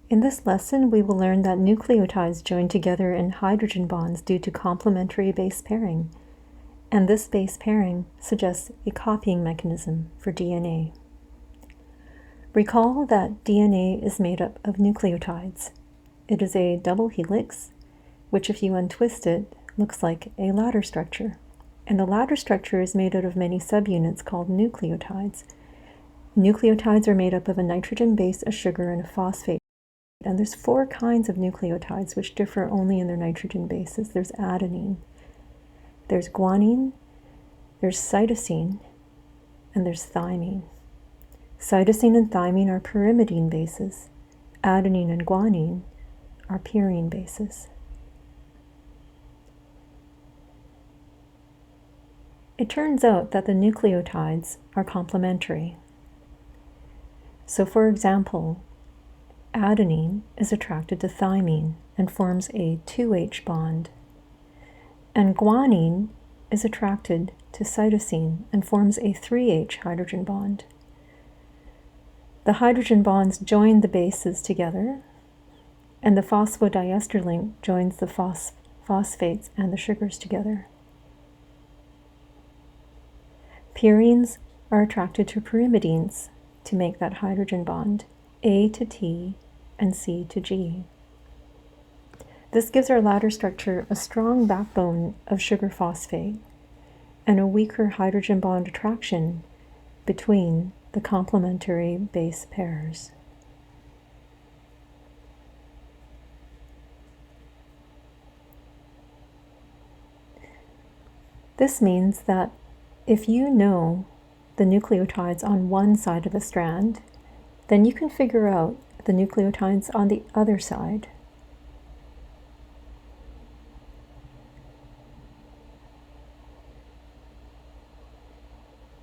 In this lesson, we will learn that nucleotides join together in hydrogen bonds due to complementary base pairing, and this base pairing suggests a copying mechanism for DNA. Recall that DNA is made up of nucleotides. It is a double helix, which if you untwist it, looks like a ladder structure. And the ladder structure is made out of many subunits called nucleotides. Nucleotides are made up of a nitrogen base, a sugar, and a phosphate. And there's 4 kinds of nucleotides which differ only in their nitrogen bases. There's adenine, there's guanine, there's cytosine, and there's thymine. Cytosine and thymine are pyrimidine bases. Adenine and guanine are purine bases. It turns out that the nucleotides are complementary. So for example, adenine is attracted to thymine and forms a 2H bond, and guanine is attracted to cytosine and forms a 3H hydrogen bond. The hydrogen bonds join the bases together, and the phosphodiester link joins the phosphates and the sugars together. Purines are attracted to pyrimidines to make that hydrogen bond, A to T and C to G. This gives our ladder structure a strong backbone of sugar phosphate and a weaker hydrogen bond attraction between the complementary base pairs. This means that if you know the nucleotides on one side of a strand, then you can figure out the nucleotides on the other side.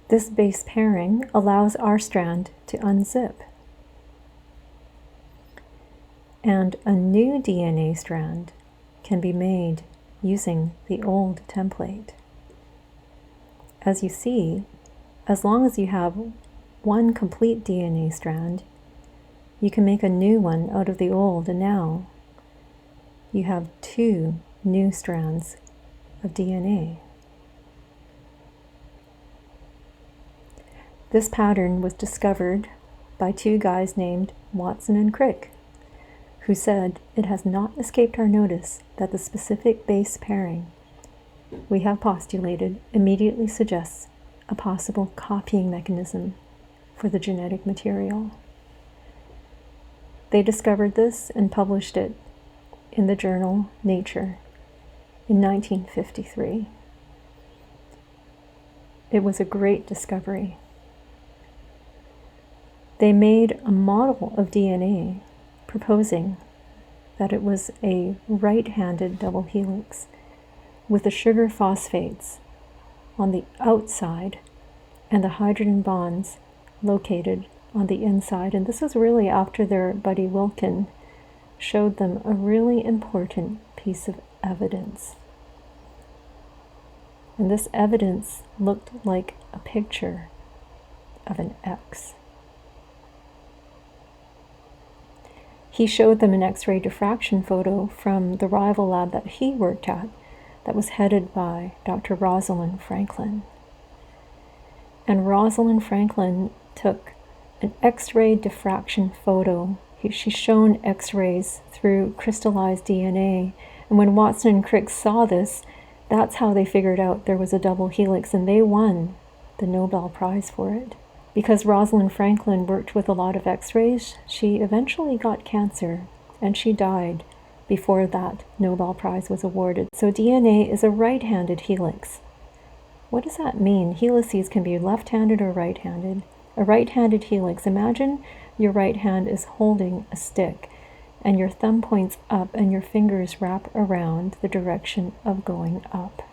This base pairing allows our strand to unzip, and a new DNA strand can be made using the old template. As you see, as long as you have one complete DNA strand, you can make a new one out of the old, and now you have 2 new strands of DNA. This pattern was discovered by 2 guys named Watson and Crick, who said it has not escaped our notice that the specific base pairing we have postulated immediately suggests a possible copying mechanism for the genetic material. They discovered this and published it in the journal Nature in 1953. It was a great discovery. They made a model of DNA proposing that it was a right-handed double helix with the sugar phosphates on the outside and the hydrogen bonds located on the inside. And this was really after their buddy Wilkin showed them a really important piece of evidence. And this evidence looked like a picture of an X. He showed them an X-ray diffraction photo from the rival lab that he worked at that was headed by Dr. Rosalind Franklin. And Rosalind Franklin took an X-ray diffraction photo. She's shown X-rays through crystallized DNA. And when Watson and Crick saw this, that's how they figured out there was a double helix, and they won the Nobel Prize for it. Because Rosalind Franklin worked with a lot of X-rays, she eventually got cancer, and she died before that Nobel Prize was awarded. So DNA is a right-handed helix. What does that mean? Helices can be left-handed or right-handed. A right-handed helix, imagine your right hand is holding a stick, and your thumb points up and your fingers wrap around the direction of going up.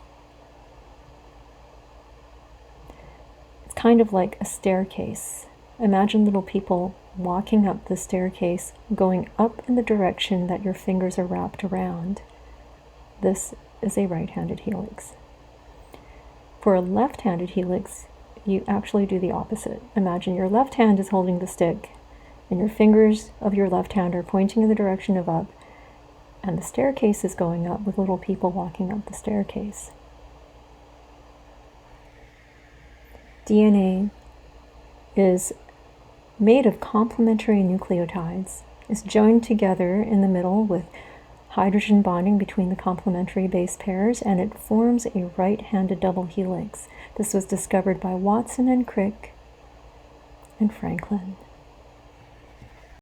Kind of like a staircase. Imagine little people walking up the staircase, going up in the direction that your fingers are wrapped around. This is a right-handed helix. For a left-handed helix, you actually do the opposite. Imagine your left hand is holding the stick and your fingers of your left hand are pointing in the direction of up, and the staircase is going up with little people walking up the staircase. DNA is made of complementary nucleotides. It's joined together in the middle with hydrogen bonding between the complementary base pairs, and it forms a right-handed double helix. This was discovered by Watson and Crick and Franklin.